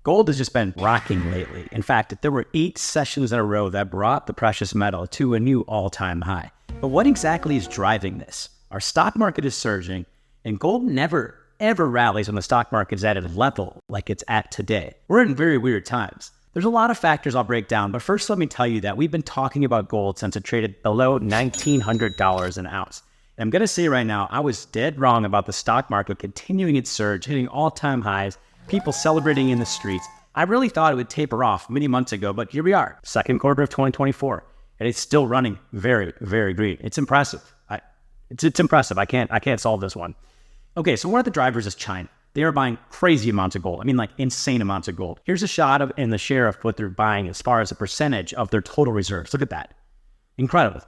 Gold has just been rocking lately. In fact, there were 8 sessions in a row that brought the precious metal to a new all-time high. But what exactly is driving this? Our stock market is surging, and gold never, ever rallies when the stock market is at a level like it's at today. We're in very weird times. There's a lot of factors I'll break down, but first let me tell you that we've been talking about gold since it traded below $1,900 an ounce. And I'm going to say right now, I was dead wrong about the stock market continuing its surge, hitting all-time highs, people celebrating in the streets. I really thought it would taper off many months ago, but here we are, second quarter of 2024, and it's still running very, very green. It's impressive. It's impressive. I can't solve this one. Okay, so one of the drivers is China. They are buying crazy amounts of gold. I mean, like insane amounts of gold. Here's a shot of in the share of what they're buying as far as a percentage of their total reserves. Look at that. Incredible.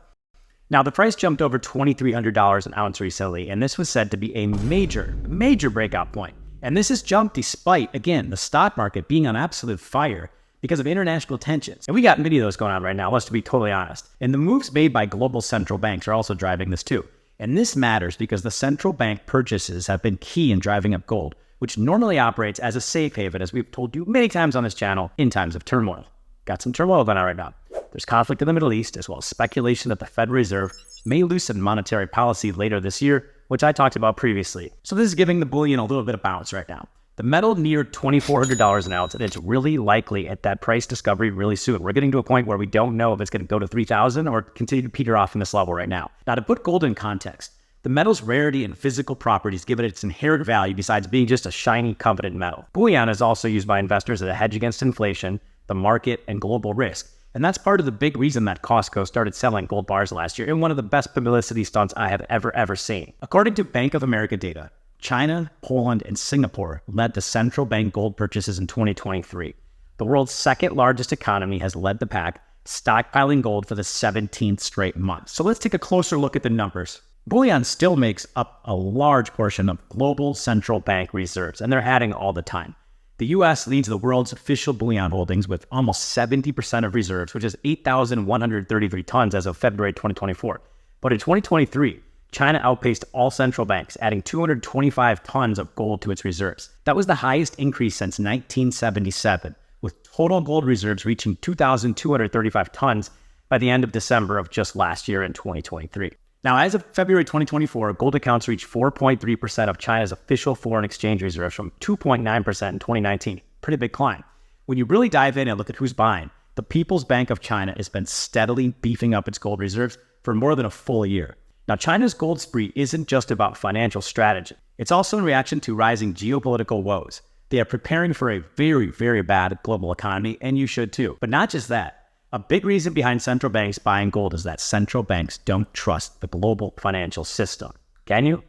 Now, the price jumped over $2,300 an ounce recently, and this was said to be a major breakout point. And this has jumped despite, again, the stock market being on absolute fire because of international tensions. And we got many of those going on right now, let's be totally honest. And the moves made by global central banks are also driving this too. And this matters because the central bank purchases have been key in driving up gold, which normally operates as a safe haven, as we've told you many times on this channel, in times of turmoil. Got some turmoil going on right now. There's conflict in the Middle East, as well as speculation that the Federal Reserve may loosen monetary policy later this year, which I talked about previously. So this is giving the bullion a little bit of bounce right now. The metal neared $2,400 an ounce, and it's really likely at that price discovery really soon. We're getting to a point where we don't know if it's going to go to 3,000 or continue to peter off in this level right now. Now, to put gold in context, the metal's rarity and physical properties give it its inherent value besides being just a shiny, coveted metal. Bullion is also used by investors as a hedge against inflation, the market, and global risk. And that's part of the big reason that Costco started selling gold bars last year, and one of the best publicity stunts I have ever seen. According to Bank of America data, China, Poland, and Singapore led the central bank gold purchases in 2023. The world's second largest economy has led the pack, stockpiling gold for the 17th straight month. So let's take a closer look at the numbers. Bullion still makes up a large portion of global central bank reserves, and they're adding all the time. The U.S. leads the world's official bullion holdings with almost 70% of reserves, which is 8,133 tons as of February 2024. But in 2023, China outpaced all central banks, adding 225 tons of gold to its reserves. That was the highest increase since 1977, with total gold reserves reaching 2,235 tons by the end of December of just last year in 2023. Now, as of February 2024, gold accounts reached 4.3% of China's official foreign exchange reserves from 2.9% in 2019. Pretty big climb. When you really dive in and look at who's buying, the People's Bank of China has been steadily beefing up its gold reserves for more than a full year. Now, China's gold spree isn't just about financial strategy. It's also in reaction to rising geopolitical woes. They are preparing for a very bad global economy, and you should too. But not just that. A big reason behind central banks buying gold is that central banks don't trust the global financial system. Can you?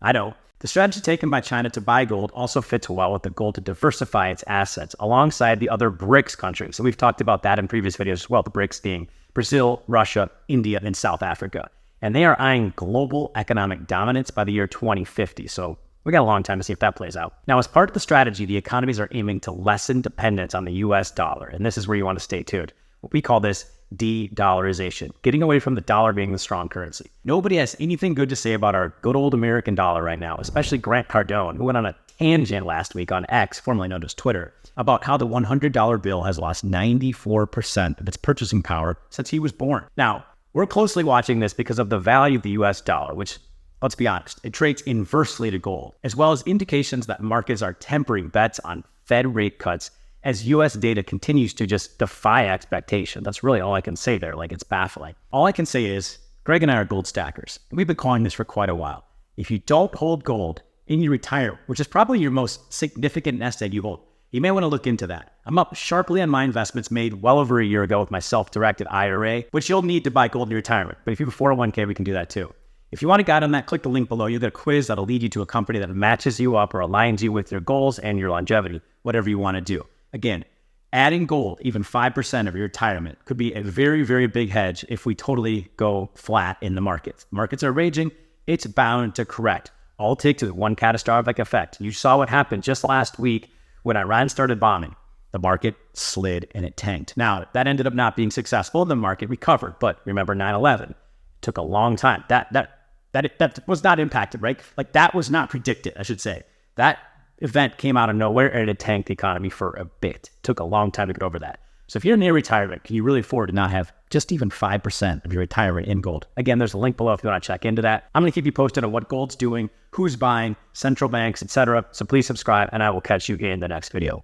I know. The strategy taken by China to buy gold also fits well with the goal to diversify its assets alongside the other BRICS countries. So we've talked about that in previous videos as well, the BRICS being Brazil, Russia, India, and South Africa. And they are eyeing global economic dominance by the year 2050. So we got a long time to see if that plays out. Now, as part of the strategy, the economies are aiming to lessen dependence on the US dollar. And this is where you want to stay tuned. We call this de-dollarization, getting away from the dollar being the strong currency. Nobody has anything good to say about our good old American dollar right now, especially Grant Cardone, who went on a tangent last week on X, formerly known as Twitter, about how the $100 bill has lost 94% of its purchasing power since he was born. Now, we're closely watching this because of the value of the US dollar, which, let's be honest, it trades inversely to gold, as well as indications that markets are tempering bets on Fed rate cuts as US data continues to just defy expectation. That's really all I can say there. Like, it's baffling. All I can say is, Greg and I are gold stackers. And we've been calling this for quite a while. If you don't hold gold and you retire, which is probably your most significant nest egg you hold, you may want to look into that. I'm up sharply on my investments made well over a year ago with my self-directed IRA, which you'll need to buy gold in retirement. But if you have a 401k, we can do that too. If you want to guide on that, click the link below. You'll get a quiz that'll lead you to a company that matches you up or aligns you with your goals and your longevity, whatever you want to do. Again, adding gold, even 5% of your retirement, could be a very big hedge if we totally go flat in the markets. Markets are raging. It's bound to correct. All it takes is one catastrophic effect. You saw what happened just last week when Iran started bombing. The market slid and it tanked. Now, that ended up not being successful. The market recovered. But remember 9/11? Took a long time. That was not impacted, right? Like, that was not predicted, I should say. That event came out of nowhere and it tanked the economy for a bit. It took a long time to get over that. So if you're near retirement, can you really afford to not have just even 5% of your retirement in gold? Again, there's a link below if you want to check into that. I'm going to keep you posted on what gold's doing, who's buying, central banks, etc. So please subscribe, and I will catch you in the next video.